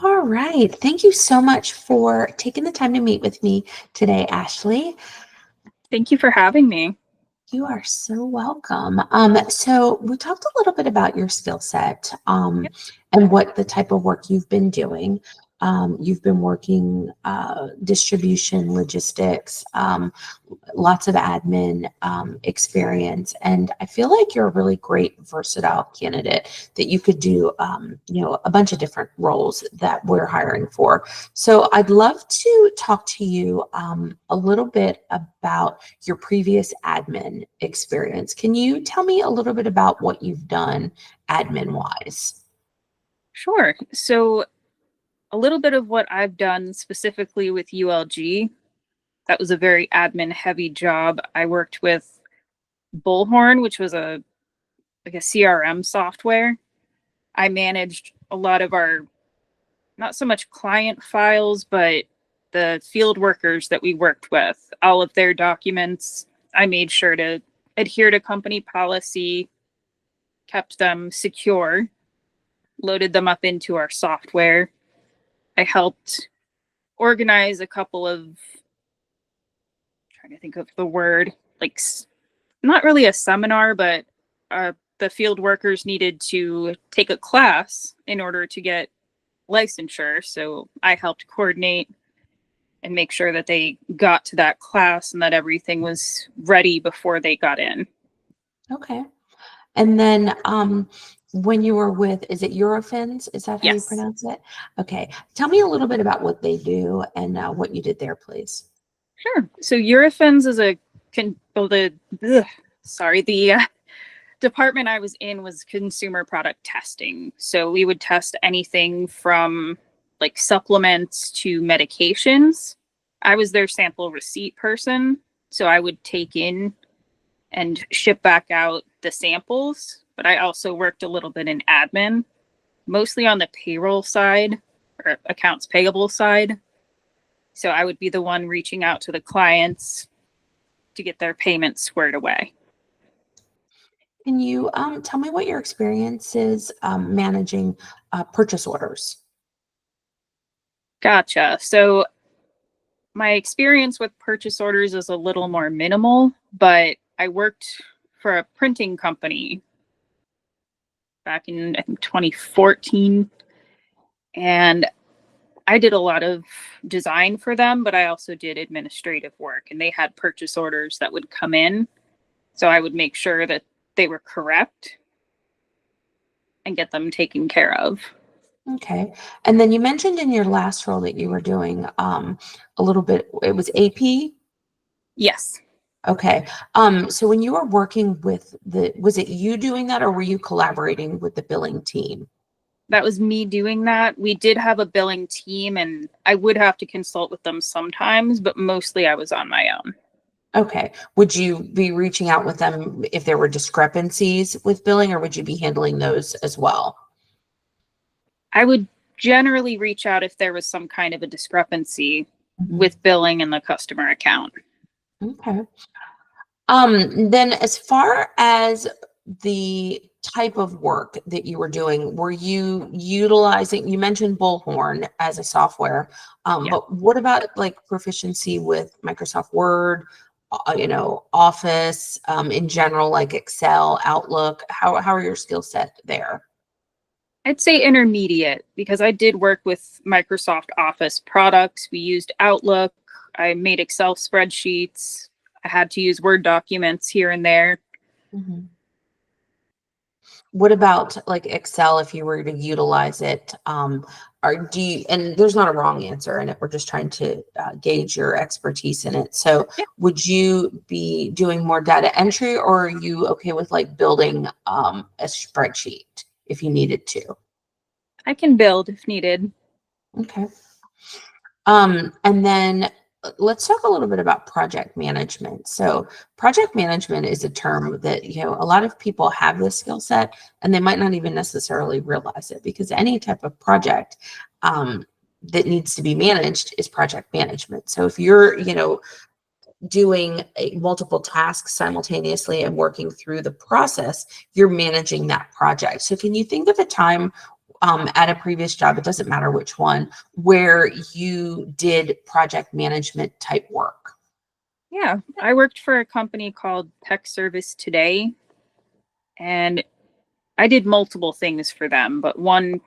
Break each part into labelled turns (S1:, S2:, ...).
S1: All right. Thank you so much for taking the time to meet with me today, Ashley.
S2: Thank you for having me.
S1: You are so welcome. So we talked a little bit about your skill set,
S2: Yep.
S1: and what the type of work you've been doing. You've been working distribution, logistics, lots of admin experience, and I feel like you're a really great versatile candidate that you could do, a bunch of different roles that we're hiring for. So I'd love to talk to you a little bit about your previous admin experience. Can you tell me a little bit about what you've done admin wise?
S2: Sure. So, a little bit of what I've done specifically with ULG, that was a very admin heavy job. I worked with Bullhorn, which was a CRM software. I managed a lot of our not so much client files, but the field workers that we worked with, all of their documents. I made sure to adhere to company policy, kept them secure, loaded them up into our software. I helped organize a couple of, trying to think of the word, like not really a seminar, but the field workers needed to take a class in order to get licensure. So I helped coordinate and make sure that they got to that class and that everything was ready before they got in.
S1: Okay. And then when you were with, is it Eurofins? Is that how you
S2: Yes.
S1: pronounce it? Okay. Tell me a little bit about what they do and what you did there, please.
S2: Sure. So Eurofins is the department I was in was consumer product testing. So we would test anything from like supplements to medications. I was their sample receipt person. So I would take in and ship back out the samples, but I also worked a little bit in admin, mostly on the payroll side or accounts payable side. So I would be the one reaching out to the clients to get their payments squared away.
S1: Can you tell me what your experience is managing purchase orders?
S2: Gotcha. So my experience with purchase orders is a little more minimal, but I worked for a printing company back in I think 2014, and I did a lot of design for them, but I also did administrative work, and they had purchase orders that would come in. So I would make sure that they were correct and get them taken care of.
S1: Okay. And then you mentioned in your last role that you were doing a little bit, it was AP.
S2: Yes,
S1: Okay. So when you were working with was it you doing that or were you collaborating with the billing team?
S2: that was me doing that. We did have a billing team, and I would have to consult with them sometimes, but mostly I was on my own.
S1: Okay. Would you be reaching out with them if there were discrepancies with billing, or would you be handling those as well?
S2: I would generally reach out if there was some kind of a discrepancy
S1: Mhm.
S2: with billing and the customer account.
S1: Okay. Then as far as the type of work that you were doing, were you utilizing, you mentioned Bullhorn as a software,
S2: Yeah.
S1: but what about like proficiency with Microsoft Word, Office, in general, like Excel, Outlook? How are your skill set there?
S2: I'd say intermediate because I did work with Microsoft Office products. We used Outlook. I made Excel spreadsheets. I had to use Word documents here and there.
S1: Mhm. What about like Excel if you were to utilize it? And there's not a wrong answer in it. We're just trying to gauge your expertise in it. So
S2: Yeah,
S1: would you be doing more data entry or are you okay with like building a spreadsheet if you needed to?
S2: I can build if needed.
S1: Okay. And then let's talk a little bit about project management. So project management is a term that, a lot of people have this skill set and they might not even necessarily realize it because any type of project that needs to be managed is project management. So if you're, doing multiple tasks simultaneously and working through the process, you're managing that project. So can you think of a time at a previous job, it doesn't matter which one, where you did project management type work?
S2: Yeah, I worked for a company called Tech Service Today, and I did multiple things for them, but one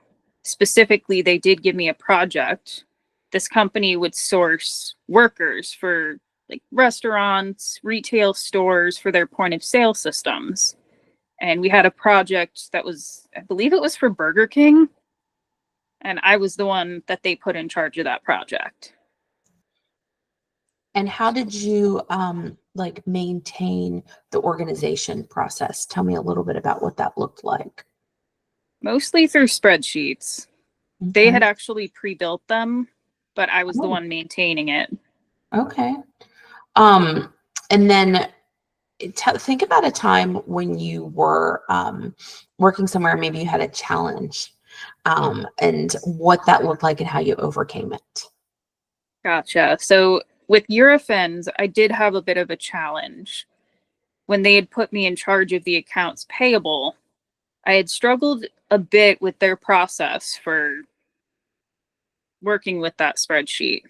S2: specifically, they did give me a project. This company would source workers for like restaurants, retail stores for their point of sale systems. And we had a project that was, I believe it was for Burger King. And I was the one that they put in charge of that project.
S1: And how did you like maintain the organization process? Tell me a little bit about what that looked like.
S2: Mostly through spreadsheets. They
S1: Okay.
S2: had actually pre-built them, but I was the
S1: Oh,
S2: one maintaining it.
S1: okay. And then think about a time when you were working somewhere, maybe you had a challenge, and what that looked like and how you overcame it.
S2: Gotcha. So with Eurofins, I did have a bit of a challenge. When they had put me in charge of the accounts payable, I had struggled a bit with their process for working with that spreadsheet.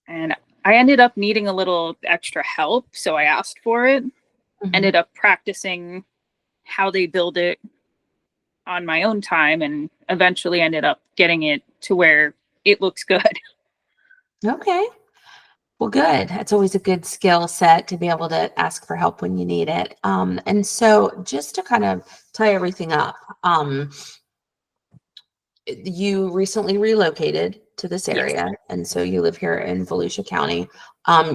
S2: And I ended up needing a little extra help, so I asked for it.
S1: Mhm.
S2: Ended up practicing how they build it on my own time, and eventually ended up getting it to where it looks good.
S1: Okay. Well, good. That's always a good skill set to be able to ask for help when you need it. And so just to kind of tie everything up, you recently relocated to this
S2: Yes.
S1: area, and so you live here in Volusia County.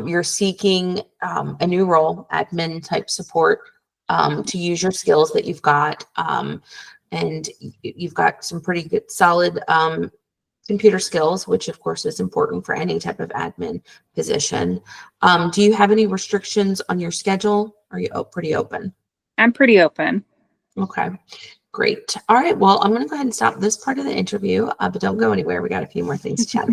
S1: You're seeking a new role, admin type support, to use your skills that you've got. And you've got some pretty good, solid computer skills, which of course is important for any type of admin position. Do you have any restrictions on your schedule? Are you pretty open?
S2: I'm pretty open.
S1: Okay, great. All right, well, I'm going to go ahead and stop this part of the interview, but don't go anywhere. We got a few more things to chat.